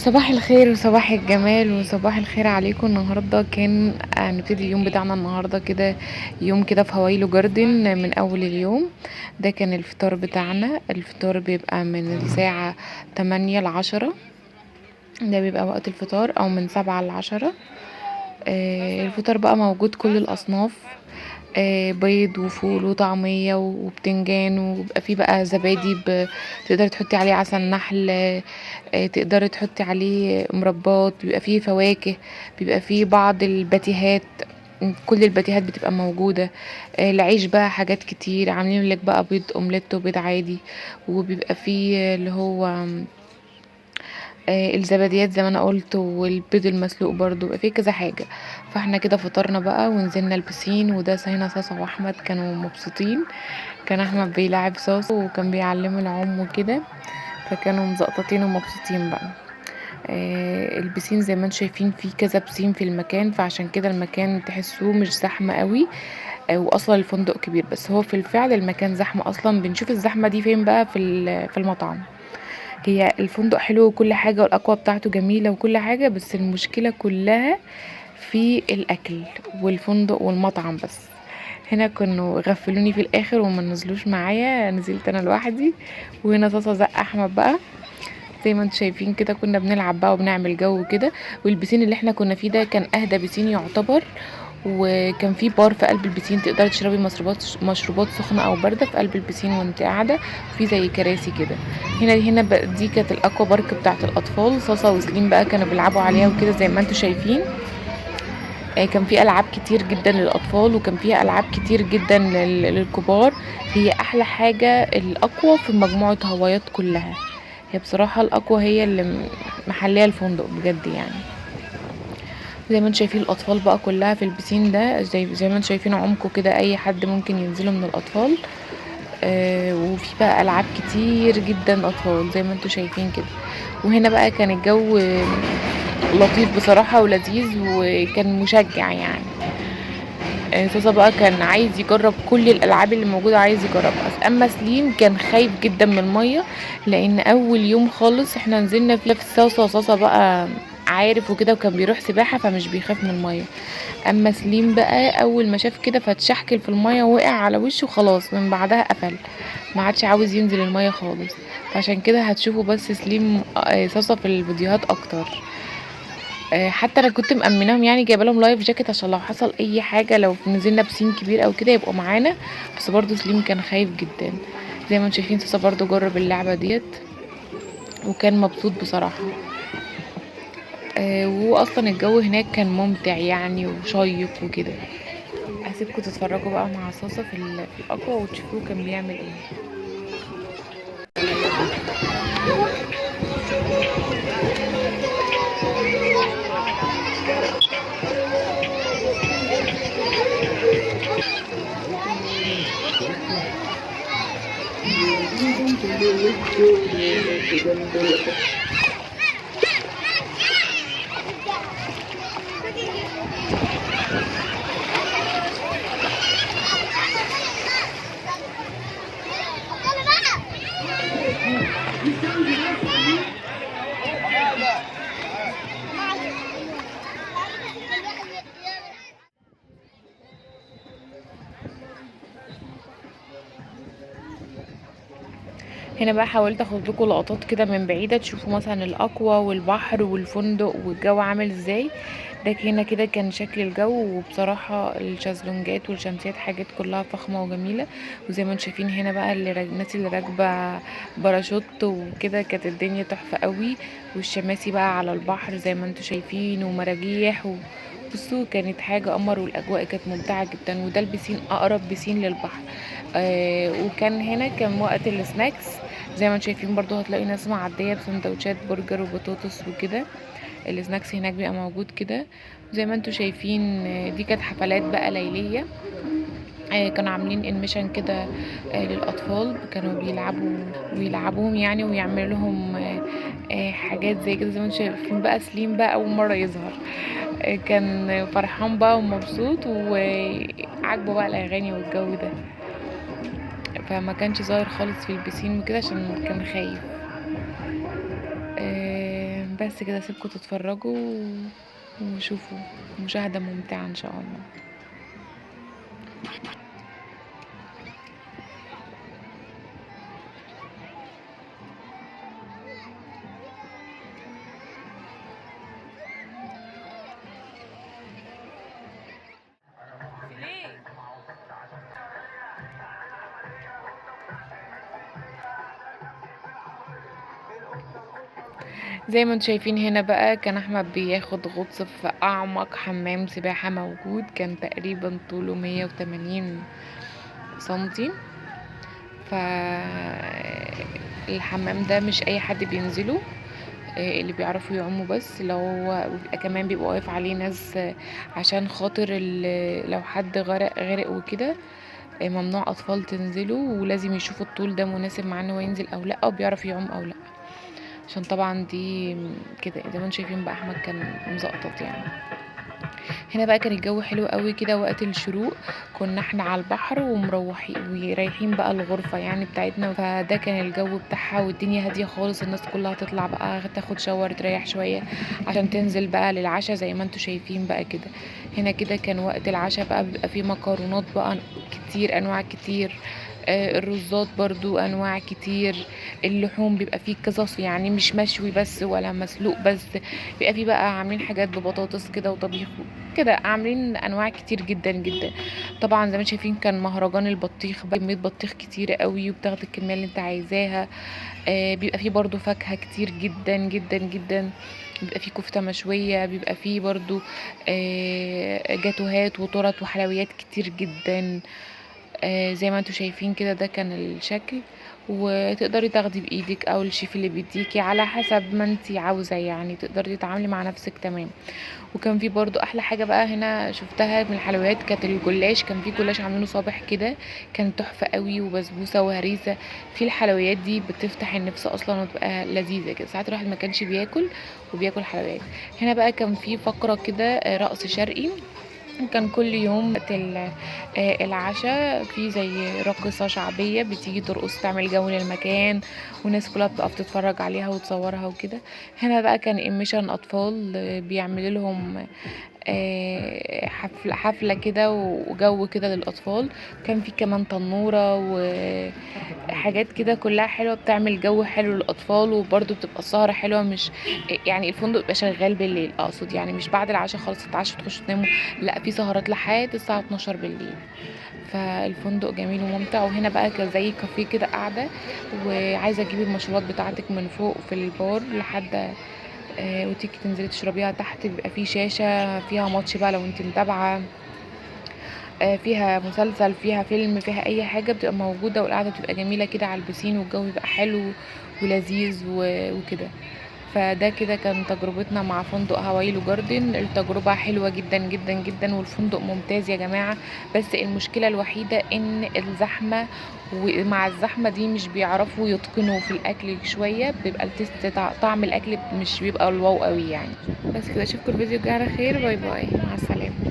صباح الخير وصباح الجمال وصباح الخير عليكم. النهارده كان هنبتدي اليوم بتاعنا النهارده كده، يوم كده في هوايلو جاردن من اول اليوم. ده كان الفطار بتاعنا. الفطار بيبقى من الساعة 8 ل10، ده بيبقى وقت الفطار، او من 7 ل10. الفطار بقى موجود كل الاصناف، بيض وفول وطعمية وبتنجان، وبيبقى فيه بقى زبادي، تقدري تحطي عليه عسل نحل، تقدري تحطي عليه مربات، بيبقى فيه فواكه، بيبقى فيه بعض الباتيهات. كل الباتيهات بتبقى موجودة. العيش بقى حاجات كتير، عاملين لك بقى بيض اومليت وبيض عادي، وبيبقى فيه اللي هو الزباديات زي ما انا قلت، والبيض المسلوق برضو، بيبقى فيه كذا حاجة. فاحنا كده فطرنا بقى ونزلنا البسين، وده هنا صاصة واحمد كانوا مبسوطين. كان احمد بيلعب صاصة وكان بيعلمه العوم وكده، فكانوا مزقططين ومبسوطين بقى. البسين زي ما انتم شايفين فيه كذا بسين في المكان، فعشان كده المكان تحسوه مش زحمة قوي. واصلا الفندق كبير، بس هو في الفعل المكان زحمة اصلا. بنشوف الزحمة دي فين بقى؟ في المطعم. هي الفندق حلو وكل حاجة، والأقوى بتاعته جميلة وكل حاجة، بس المشكلة كلها في الأكل والفندق والمطعم بس. هنا كانوا غفلوني في الآخر وما نزلوش معايا، نزلت أنا لوحدي. وهنا صاصة زق أحمد بقى، زي ما انتم شايفين كده كنا بنلعب بقى وبنعمل جو كده. والبسين اللي احنا كنا فيه ده كان اهدى بسين يعتبر، وكان في بار في قلب البسين، تقدري تشربي مشروبات سخنه او بارده في قلب البسين وانت قاعده، في زي كراسي كده. هنا بقى دي كانت الاكوا بارك بتاعت الاطفال. صاصه وسليم بقى كانوا بيلعبوا عليها وكده زي ما انتم شايفين. كان في العاب كتير جدا للاطفال، وكان فيها العاب كتير جدا للكبار. هي احلى حاجه الاقوى في مجموعه هوايات كلها. هي بصراحه الاقوى هي اللي محليه الفندق بجد يعني. زي ما انتم شايفين الاطفال بقى كلها في البسين ده، زي ما انتم شايفين عمقه كده، اي حد ممكن ينزله من الاطفال. وفي بقى العاب كتير جدا اطفال زي ما انتم شايفين كده. وهنا بقى كان الجو لطيف بصراحة ولذيذ، وكان مشجع يعني. صوصة بقى كان عايز يجرب كل الالعاب اللي موجودة، عايز يجربها. اما سليم كان خايف جدا من المية، لان اول يوم خالص احنا نزلنا فيه في الصوصة. صوصة بقى عارف وكده، وكان بيروح سباحة فمش بيخاف من المية. اما سليم بقى اول ما شاف كده فاتشحكل في المية، وقع على وشه خلاص، من بعدها قفل، ما عادش عاوز ينزل المية خالص. فعشان كده هتشوفوا بس سليم صوصة في الفيديوهات اكتر. حتى انا كنت مأمناهم يعني، جايبه لهم لايف جاكيت عشان لو حصل اي حاجه، لو نزلنا بسين كبير او كده يبقوا معانا. بس برضو سليم كان خايف جدا. زي ما انتم شايفين سوسة برضو جرب اللعبه ديت وكان مبسوط بصراحه. واصلا الجو هناك كان ممتع يعني وشيق وكده. هسيبكم تتفرجوا بقى مع صوصة في الاقوى وتشوفوه كان بيعمل ايه. هنا بقى حاولت اخد لكم لقطات كده من بعيده، تشوفوا مثلا الاقوى والبحر والفندق والجو عامل ازاي. ده هنا كده كان شكل الجو، وبصراحه الشازلونجات والشمسيات حاجات كلها فخمه وجميله. وزي ما انتم شايفين هنا بقى الناس اللي راكبه باراشوت وكده، كانت الدنيا تحفه قوي. والشماسي بقى على البحر زي ما انتم شايفين، ومراجيح بصوا كانت حاجة قمر، والأجواء كانت ممتعة جدا. وده البسين أقرب بسين للبحر. وكان هنا كان وقت السناكس. زي ما انتم شايفين برضو هتلاقي ناس معدية بسندوتشات برجر وبطاطس وكده. السناكس هناك بيبقى موجود كده. زي ما انتم شايفين دي كانت حفلات بقى ليلية. كانوا عاملين انميشن كده للأطفال، كانوا بيلعبوهم يعني، ويعملوا لهم حاجات زي كده. زي ما انتم شايفين بقى سليم بقى أول مرة يظهر، كان فرحان بقى ومبسوط وعاجبه بقى الأغاني والجو ده. فما كانش ظاهر خالص في البسين وكده عشان كان خايف. بس كده سيبكم تتفرجوا وشوفوا مشاهدة ممتعة ان شاء الله. زي ما انتم شايفين هنا بقى كان احمد بياخد غطس في اعمق حمام سباحة موجود، كان تقريبا طوله 180 سنتي. فالحمام ده مش اي حد بينزله، اللي بيعرفوا يعوموا بس. لو هو بيبقى كمان بيبقى واقف عليه ناس عشان خاطر لو حد غرق وكده، ممنوع اطفال تنزله، ولازم يشوفوا الطول ده مناسب معاه ان هو ينزل او لا، او بيعرف يعوم او لا، عشان طبعا دي كده زي ما انتم شايفين بقى احمد كان مزقطط يعني. هنا بقى كان الجو حلو قوي كده وقت الشروق، كنا احنا على البحر ومروحين ورايحين بقى الغرفة يعني بتاعتنا، فده كان الجو بتاعها والدنيا هادية خالص. الناس كلها تطلع بقى تاخد شاور تريح شوية عشان تنزل بقى للعشاء زي ما انتم شايفين بقى كده. هنا كده كان وقت العشاء بقى، بيبقى فيه مكرونات بقى كتير، انواع كتير، الرزات برضو انواع كتير، اللحوم بيبقى فيه قصص يعني مش مشوي بس ولا مسلوق بس، بيبقى فيه بقى عاملين حاجات ببطاطس كده وطبيخ كده، عاملين انواع كتير جدا جدا. طبعا زي ما شايفين كان مهرجان البطيخ بقى، كميه بطيخ كتيره قوي وبتاخد الكميه اللي انت عايزاها. بيبقى فيه برضو فاكهه كتير جدا جدا جدا، بيبقى فيه كفته مشويه، بيبقى فيه برضو جاتوهات وتورت وحلويات كتير جدا. زي ما انتوا شايفين كده ده كان الشكل، وتقدري تاخدي بايدك او الشيف اللي بيديكي على حسب ما انتي عاوزه يعني، تقدري تتعاملي مع نفسك تمام. وكان في برضو احلى حاجه بقى هنا شفتها من الحلويات كانت الجلاش، كان في جلاش عاملينه صابح كده، كان تحفه قوي، وبسبوسه وهريسه. في الحلويات دي بتفتح النفس اصلا وتبقى لذيذه كده، ساعات الواحد ما كانش بياكل وبياكل حلويات. هنا بقى كان في فقره كده رقص شرقي، كان كل يوم وقت العشاء في زي راقصة شعبية بتيجي ترقص تعمل جو للمكان، والناس كلها بتقف تتفرج عليها وتصورها وكده. هنا بقى كان إيميشن أطفال بيعمل لهم حفلة كده وجو كده للأطفال. كان في كمان تنورة وحاجات كده كلها حلوة بتعمل جو حلو للأطفال، وبرضه بتبقى السهرة حلوة، مش يعني الفندق بيبقى شغال بالليل، أقصد يعني مش بعد العشاء خلاص تتعشوا تخشوا تناموا، لا في سهرات لحد الساعة 12 بالليل. فالفندق جميل وممتع. وهنا بقى زي كافيه كده قاعدة، وعايزة تجيبي المشروبات بتاعتك من فوق في البار لحد وتيجي تنزلي تشربيها تحت، بيبقى فيه شاشة فيها ماتش بقى لو انت متابعة، فيها مسلسل فيها فيلم فيها اي حاجة بتبقى موجودة، والقعدة بتبقى جميلة كده على البسين، والجو بيبقى حلو ولذيذ وكده. فده كده كان تجربتنا مع فندق هوايلو جاردن. التجربة حلوة جدا جدا جدا، والفندق ممتاز يا جماعة، بس المشكلة الوحيدة ان الزحمة، ومع الزحمة دي مش بيعرفوا يتقنوا في الاكل شوية، بيبقى التست طعم الاكل مش بيبقى الواو قوي يعني. بس كده اشوفكم الفيديو الجاي على خير، باي باي، مع السلامة.